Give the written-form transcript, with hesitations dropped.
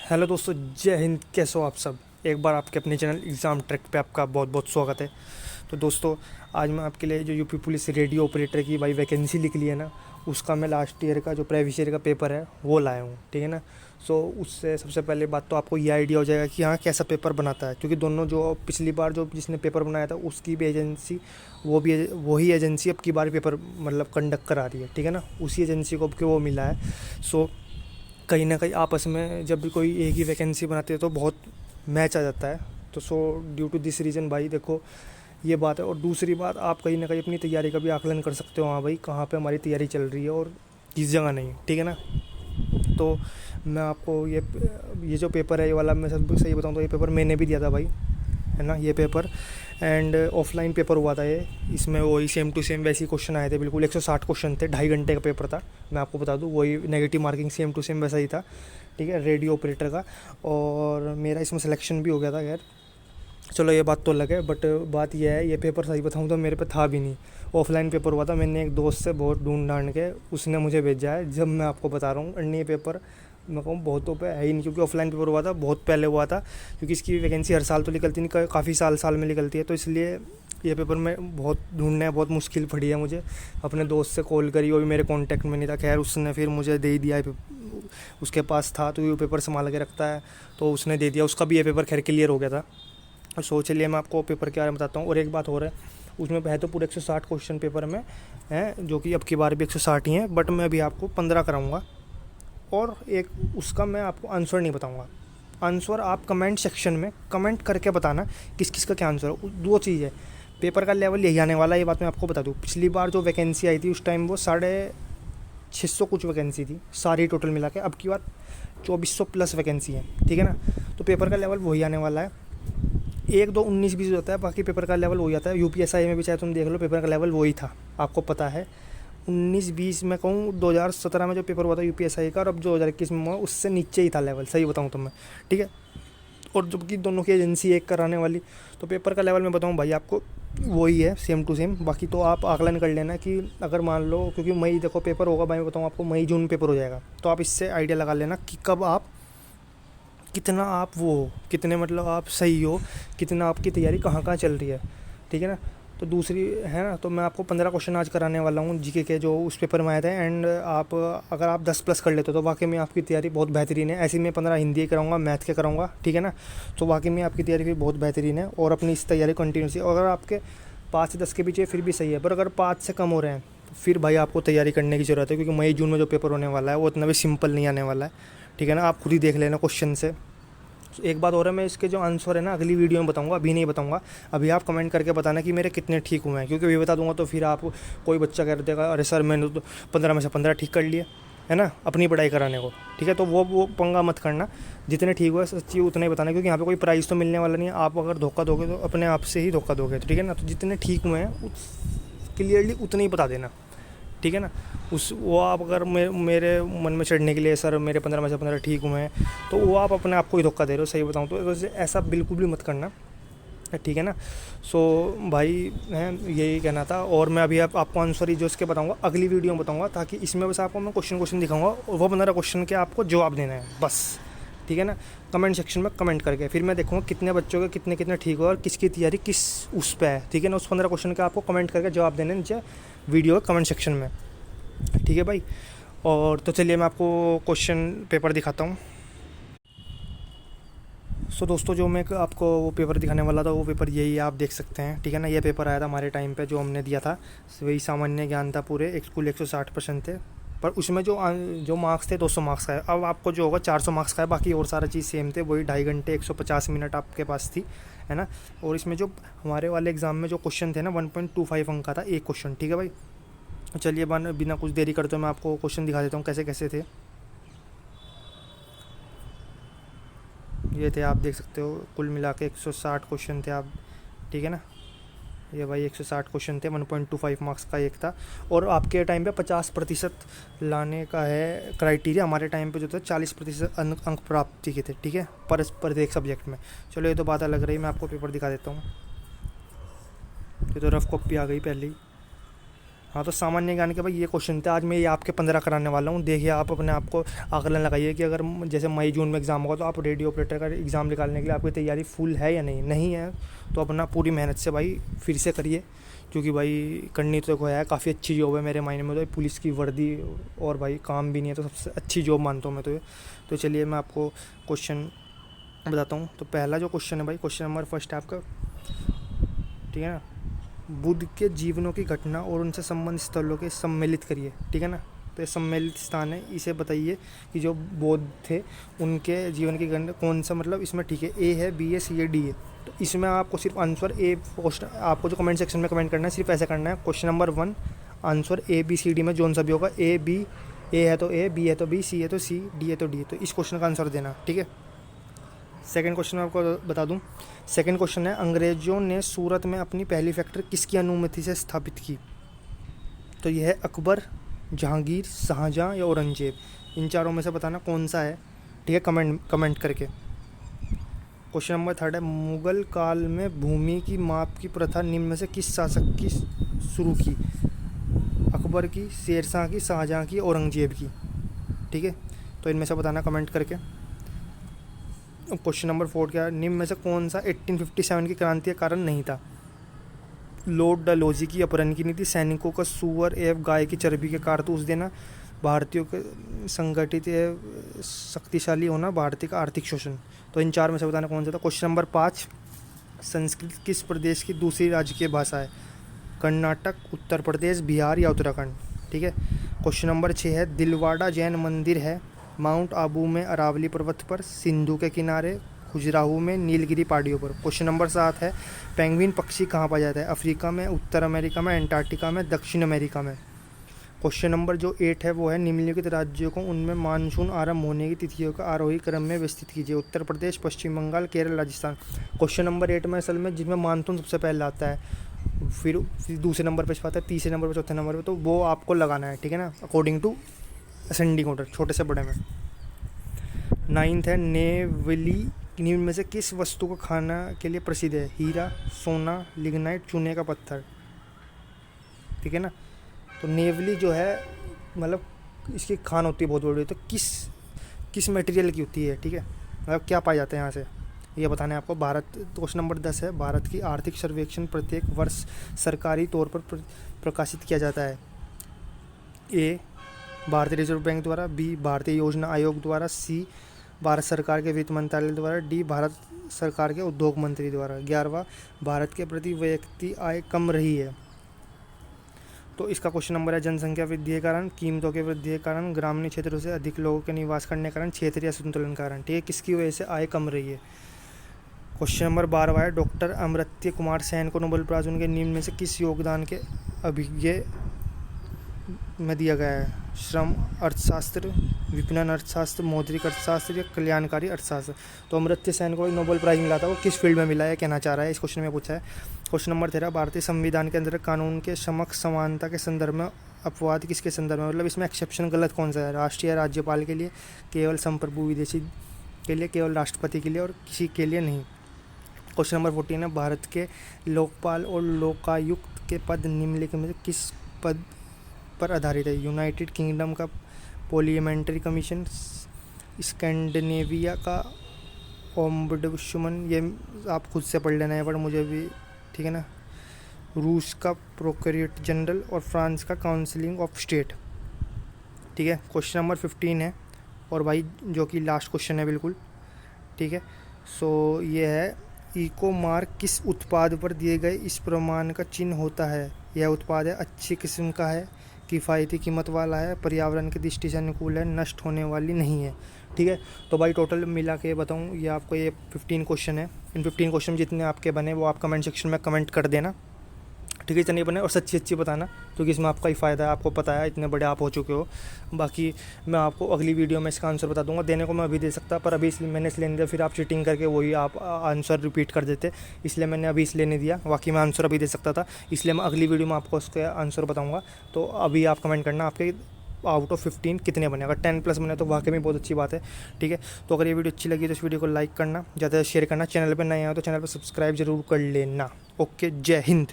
Hello दोस्तों, जय हिंद। कैसे हो आप सब। एक बार आपके अपने चैनल एग्ज़ाम ट्रैक पे आपका बहुत बहुत स्वागत है। तो दोस्तों, आज मैं आपके लिए जो यूपी पुलिस रेडियो ऑपरेटर की भाई वैकेंसी निकली है ना, उसका मैं लास्ट ईयर का जो प्रीवियस ईयर का पेपर है वो लाया हूँ। ठीक है ना। सो उससे सबसे पहले बात तो आपको ये आइडिया हो जाएगा कि हाँ कैसा पेपर बनाता है, क्योंकि दोनों जो पिछली बार जो जिसने पेपर बनाया था उसकी भी एजेंसी, वो भी वही एजेंसी अब की बार पेपर मतलब कंडक्ट करा रही है। ठीक है ना। उसी एजेंसी को अब के वो मिला है। सो कहीं ना कहीं आपस में जब भी कोई एक ही वैकेंसी बनाती है तो बहुत मैच आ जाता है। तो so due to this reason भाई देखो, ये बात है। और दूसरी बात, आप कहीं ना कहीं अपनी तैयारी का भी आकलन कर सकते हो, हाँ भाई कहाँ पे हमारी तैयारी चल रही है और किस जगह नहीं। ठीक है ना। तो मैं आपको ये जो पेपर है ये वाला, मैं सब सही बताऊँ तो ये पेपर मैंने भी दिया था भाई, है ना ये पेपर। एंड ऑफलाइन पेपर हुआ था ये। इसमें वही सेम टू सेम वैसे ही क्वेश्चन आए थे, बिल्कुल 160 क्वेश्चन थे। 2.5 घंटे का पेपर था। मैं आपको बता दूं, वही negative marking same to same वैसा ही था। ठीक है, रेडियो ऑपरेटर का। और मेरा इसमें सिलेक्शन भी हो गया था। खैर चलो ये बात तो अलग है, बट बात यह है, ये पेपर सही बताऊँ तो मेरे पे था भी नहीं। ऑफलाइन पेपर हुआ था। मैंने एक दोस्त से बहुत ढूंढ ढांड के उसने मुझे भेजा है, जब मैं आपको बता रहा हूँ। अन्य पेपर मैं कहूँ बहुतों पे है ही नहीं, क्योंकि ऑफलाइन पेपर हुआ था बहुत पहले हुआ था। क्योंकि इसकी वैकेंसी हर साल तो निकलती नहीं, काफ़ी साल साल में निकलती है। तो इसलिए ये पेपर में बहुत ढूंढना बहुत मुश्किल पड़ी है मुझे। अपने दोस्त से कॉल करी, वो भी मेरे कांटेक्ट में नहीं था। खैर उसने फिर मुझे दे ही दिया। उसके पास था तो ये पेपर संभाल के रखता है, तो उसने दे दिया। उसका भी ये पेपर खैर क्लियर हो गया था। और सोच लिए मैं आपको पेपर के बारे में बताता हूँ। और एक बात हो रहा है, उसमें है तो पूरे 160 क्वेश्चन पेपर में हैं, जो कि अब की बार भी 160 ही हैं, बट मैं अभी आपको 15 कराऊंगा। और एक उसका मैं आपको आंसर नहीं बताऊंगा। आंसर आप कमेंट सेक्शन में कमेंट करके बताना किस किस का क्या आंसर है। दो चीज़ है, पेपर का लेवल यही आने वाला है, ये बात मैं आपको बता दूँ। पिछली बार जो वैकेंसी आई थी उस टाइम वो 650 कुछ वैकेंसी थी सारी टोटल मिला के। अब की बार 2400 प्लस वैकेंसी है। ठीक है ना। तो पेपर का लेवल वही आने वाला है। एक दो 19-20 होता है, बाकी पेपर का लेवल वही आता है। यूपीएसआई में भी चाहे तुम देख लो, पेपर का लेवल वही था, आपको पता है। 19-20 में कहूँ, 2017 में जो पेपर हुआ था यूपीएसआई का, और अब 2021 में हुआ, उससे नीचे ही था लेवल, सही बताऊँ तो मैं। ठीक है। और जबकि दोनों की एजेंसी एक कराने वाली, तो पेपर का लेवल मैं बताऊँ भाई आपको वही है, सेम टू सेम। बाकी तो आप आकलन कर लेना कि अगर मान लो, क्योंकि मई देखो पेपर होगा भाई, मैं बताऊँ आपको मई जून पेपर हो जाएगा, तो आप इससे आइडिया लगा लेना कि कब आप कितना आप वो हो, कितने मतलब आप सही हो, कितना आपकी तैयारी कहाँ कहाँ चल रही है। ठीक है ना। तो दूसरी है ना, तो मैं आपको 15 क्वेश्चन आज कराने वाला हूँ जीके के, जो उस पेपर में आए थे। एंड आप अगर आप 10 प्लस कर लेते हो तो वाकई में आपकी तैयारी बहुत बेहतरीन है। ऐसे ही मैं 15 हिंदी के कराऊंगा, मैथ के कराऊंगा। ठीक है ना। तो वाकई में आपकी तैयारी भी बहुत बेहतरीन है, और अपनी इस तैयारी कंटिन्यूसली, अगर आपके 5 से 10 के पीछे फिर भी सही है, पर अगर 5 से कम हो रहे हैं तो फिर भाई आपको तैयारी करने की ज़रूरत है, क्योंकि मई जून में जो पेपर होने वाला है वो इतना भी सिंपल नहीं आने वाला है। ठीक है ना। आप खुद ही देख लेना क्वेश्चन से। एक बात और है, मैं इसके जो आंसर है ना अगली वीडियो में बताऊंगा, अभी नहीं बताऊंगा। अभी आप कमेंट करके बताना कि मेरे कितने ठीक हुए हैं, क्योंकि अभी बता दूंगा तो फिर आप, कोई बच्चा कह देगा अरे सर मैंने तो 15 में से 15 ठीक कर लिए, है ना, अपनी पढ़ाई कराने को। ठीक है। तो वो पंगा मत करना। जितने ठीक हुए सच्ची उतना ही बताना, क्योंकि यहाँ पे कोई प्राइज़ तो मिलने वाला नहीं है। आप अगर धोखा दोगे तो अपने आप से ही धोखा दोगे। ठीक है ना। तो जितने ठीक हुए हैं क्लियरली उतने ही बता देना। ठीक है ना। उस वो आप अगर मेरे मन में चढ़ने के लिए सर मेरे 15 में से 15 ठीक हुए हैं, तो वो आप अपने आप को ही धोखा दे रहे हो, सही बताऊँ तो। वैसे ऐसा बिल्कुल भी मत करना। ठीक है ना। सो भाई है, यही कहना था। और मैं अभी आपको आंसर ही जो इसके बताऊंगा अगली वीडियो में बताऊंगा, ताकि इसमें बस आपको मैं क्वेश्चन दिखाऊंगा, और वो 15 क्वेश्चन के आपको जवाब देना है बस। ठीक है ना। कमेंट सेक्शन में कमेंट करके फिर मैं देखूँगा कितने बच्चों के कितने कितने ठीक हुआ और किसकी तैयारी किस उस पर है। ठीक है ना। उस 15 क्वेश्चन के आपको कमेंट करके जवाब देने नीचे वीडियो कमेंट सेक्शन में। ठीक है भाई। और तो चलिए मैं आपको क्वेश्चन पेपर दिखाता हूँ। सो दोस्तों, जो मैं आपको वो पेपर दिखाने वाला था वो पेपर यही है, आप देख सकते हैं। ठीक है ना। ये पेपर आया था हमारे टाइम पे, जो हमने दिया था वही सामान्य ज्ञान था। पूरे एक कुल 160% थे, पर उसमें जो मार्क्स थे 200 मार्क्स का है। अब आपको जो होगा 400 मार्क्स का है, बाकी और सारा चीज़ सेम थे। वही 2.5 घंटे 150 मिनट आपके पास थी, है ना। और इसमें जो हमारे वाले एग्ज़ाम में जो क्वेश्चन थे ना, 1.25 अंक का था एक क्वेश्चन। ठीक है भाई। चलिए बिना कुछ देरी करते हुए मैं आपको क्वेश्चन दिखा देता हूँ कैसे कैसे थे। ये थे, आप देख सकते हो, कुल मिला के 160 क्वेश्चन थे आप। ठीक है ना। ये भाई 160 क्वेश्चन थे, 1.25 मार्क्स का एक था। और आपके टाइम पे 50% लाने का है क्राइटेरिया। हमारे टाइम पे जो था 40% अंक प्राप्ति के थे। ठीक है, पर एक सब्जेक्ट में। चलो ये तो बात अलग रही, मैं आपको पेपर दिखा देता हूँ। ये तो रफ कॉपी आ गई पहले ही। हाँ, तो सामान्य ज्ञान के भाई ये क्वेश्चन थे। आज मैं ये आपके 15 कराने वाला हूँ। देखिए आप अपने आप को आकलन लगाइए कि अगर जैसे मई जून में एग्ज़ाम होगा तो आप रेडियो ऑपरेटर का एग्ज़ाम निकालने के लिए आपकी तैयारी फुल है या नहीं है तो अपना पूरी मेहनत से भाई फिर से करिए, क्योंकि भाई करनी तो है, काफ़ी अच्छी जॉब है मेरे मायने में तो पुलिस की वर्दी, और भाई काम भी नहीं है तो सबसे अच्छी जॉब मानता हूँ मैं तो ये। तो चलिए मैं आपको क्वेश्चन बताता हूँ। तो पहला जो क्वेश्चन है भाई, क्वेश्चन नंबर फर्स्ट है आपका, ठीक है ना। बुद्ध के जीवनों की घटना और उनसे संबंधित स्थलों के सम्मिलित करिए, ठीक है ना। तो ये सम्मिलित स्थान है, इसे बताइए कि जो बौद्ध थे उनके जीवन की घटना कौन सा, मतलब इसमें ठीक है ए है, बी है, सी है, डी है। तो इसमें आपको सिर्फ आंसर ए, क्वेश्चन आपको जो कमेंट सेक्शन में कमेंट करना है सिर्फ ऐसा करना है, question number 1 answer A B C D में जोन सा भी होगा, ए बी, ए है तो ए, बी है तो बी, सी है तो सी, डी है तो डी, तो इस क्वेश्चन का आंसर देना, ठीक है। सेकंड क्वेश्चन मैं आपको बता दूं। सेकंड क्वेश्चन है, अंग्रेज़ों ने सूरत में अपनी पहली फैक्ट्री किसकी अनुमति से स्थापित की? तो यह है अकबर, जहांगीर, शाहजहां या औरंगजेब। इन चारों में से बताना कौन सा है, ठीक है, कमेंट करके। क्वेश्चन नंबर थर्ड है, मुगल काल में भूमि की माप की प्रथा निम्न में से किस शासक की शुरू की? अकबर की, शेरशाह की, शाहजहां की, औरंगजेब की, ठीक है। तो इनमें से बताना कमेंट करके। क्वेश्चन नंबर 4 क्या है, निम्न में से कौन सा 1857 की क्रांति का कारण नहीं था? लॉर्ड डलहौजी की अपहरण की नीति, सैनिकों का सूअर एवं गाय की चर्बी के कारतूस देना, भारतीयों के संगठित एवं शक्तिशाली होना, भारतीय का आर्थिक शोषण। तो इन चार में से बताना कौन सा था। क्वेश्चन नंबर 5, संस्कृत किस प्रदेश की दूसरी राजकीय भाषा है? कर्नाटक, उत्तर प्रदेश, बिहार या उत्तराखंड, ठीक है। क्वेश्चन नंबर 6 है, दिलवाड़ा जैन मंदिर है माउंट आबू में, अरावली पर्वत पर, सिंधु के किनारे, खजुराहो में, नीलगिरी पहाड़ियों पर। क्वेश्चन नंबर 7 है, पेंगुइन पक्षी कहाँ पाया जाता है? अफ्रीका में, उत्तर अमेरिका में, अंटार्कटिका में, दक्षिण अमेरिका में। क्वेश्चन नंबर जो 8 है वो है, निम्नलिखित राज्यों को उनमें मानसून आरंभ होने की तिथियों का आरोही क्रम में व्यवस्थित कीजिए। उत्तर प्रदेश, पश्चिम बंगाल, केरल, राजस्थान। क्वेश्चन नंबर 8 में असल में जिनमें मानसून सबसे पहले आता है, फिर दूसरे नंबर पर आता है, तीसरे नंबर पर, चौथे नंबर पर, तो वो आपको लगाना है, ठीक है ना, अकॉर्डिंग टू असेंडिंग ऑर्डर, छोटे से बड़े में। 9th है, नेवली निम्न में से किस वस्तु को खाना के लिए प्रसिद्ध है? हीरा, सोना, लिग्नाइट, चूने का पत्थर, ठीक है ना। तो नेवली जो है मतलब इसकी खान होती है बहुत बड़ी, तो किस मटेरियल की होती है, ठीक है, मतलब क्या पाया जाता है यहाँ से, ये बताना है आपको। भारत, क्वेश्चन नंबर 10 है, भारत की आर्थिक सर्वेक्षण प्रत्येक वर्ष सरकारी तौर पर प्रकाशित किया जाता है? ए, भारतीय रिजर्व बैंक द्वारा, बी, भारतीय योजना आयोग द्वारा, सी, भारत सरकार के वित्त मंत्रालय द्वारा, डी, भारत सरकार के उद्योग मंत्री द्वारा। 11वां, भारत के प्रति व्यक्ति आय कम रही है, तो इसका क्वेश्चन नंबर है, जनसंख्या वृद्धि के कारण, कीमतों के वृद्धि के कारण, ग्रामीण क्षेत्रों से अधिक लोगों के निवास करने के कारण, क्षेत्रीय असंतुलन के कारण, ठीक है, किसकी वजह से आय कम रही है। क्वेश्चन नंबर 12 है, डॉक्टर अमर्त्य कुमार सेन को नोबेल प्राइज उनके निम्न में से किस योगदान के अभिज्ञ में दिया गया है? श्रम अर्थशास्त्र, विपणन अर्थशास्त्र, मौद्रिक अर्थशास्त्र या कल्याणकारी अर्थशास्त्र। तो अमर्त्य सेन को नोबेल प्राइज मिला था, वो किस फील्ड में मिला है कहना चाह रहा है, इस क्वेश्चन में पूछा है। क्वेश्चन नंबर 13, भारतीय संविधान के अंदर कानून के समक्ष समानता के संदर्भ में अपवाद किसके संदर्भ में, मतलब इसमें एक्सेप्शन गलत कौन सा है? राष्ट्रीय राज्यपाल के लिए, केवल संप्रभु विदेशी के लिए, केवल राष्ट्रपति के लिए और किसी के लिए नहीं। क्वेश्चन नंबर 14 है, भारत के लोकपाल और लोकायुक्त के पद निम्नलिखित में से किस पद पर आधारित है? यूनाइटेड किंगडम का पार्लियामेंट्री कमीशन, स्कैंडिनेविया का ओम्बुड्समैन, ये आप खुद से पढ़ लेना है पर मुझे भी, ठीक है ना, रूस का प्रोक्यूरेटर जनरल और फ्रांस का काउंसिलिंग ऑफ स्टेट, ठीक है। क्वेश्चन नंबर 15 है और भाई जो कि लास्ट क्वेश्चन है बिल्कुल, ठीक है। सो ये है, इको मार्क किस उत्पाद पर दिए गए इस प्रमाण का चिन्ह होता है? यह उत्पाद है अच्छी किस्म का है, किफ़ायती कीमत वाला है, पर्यावरण की दृष्टि से अनुकूल है, नष्ट होने वाली नहीं है, ठीक है। तो भाई टोटल मिला के बताऊँ, ये आपको ये 15 क्वेश्चन है। इन 15 क्वेश्चन जितने आपके बने वो आप कमेंट सेक्शन में कमेंट कर देना, ठीक है, इतने बने, और सच्ची बताना, क्योंकि इसमें आपका ही फ़ायदा है, आपको पता है इतने बड़े आप हो चुके हो। बाकी मैं आपको अगली वीडियो में इसका आंसर बता दूंगा, देने को मैं अभी दे सकता, पर अभी इसलिए मैंने इसलिए नहीं दिया, फिर आप चीटिंग करके वही आप आंसर रिपीट कर देते, इसलिए मैंने अभी इसलिए नहीं दिया। बाकी मैं आंसर अभी दे सकता था, इसलिए मैं अगली वीडियो में आपको उसका आंसर बताऊँगा। तो अभी आप कमेंट करना आपके आउट ऑफ 15 कितने बने, अगर 10+ बने तो वाकई में बहुत अच्छी बात है, ठीक है। तो अगर ये वीडियो अच्छी लगी तो इस वीडियो को लाइक करना, ज़्यादा शेयर करना, चैनल पर नए आए हो तो चैनल पर सब्सक्राइब जरूर कर लेना। ओके, जय हिंद।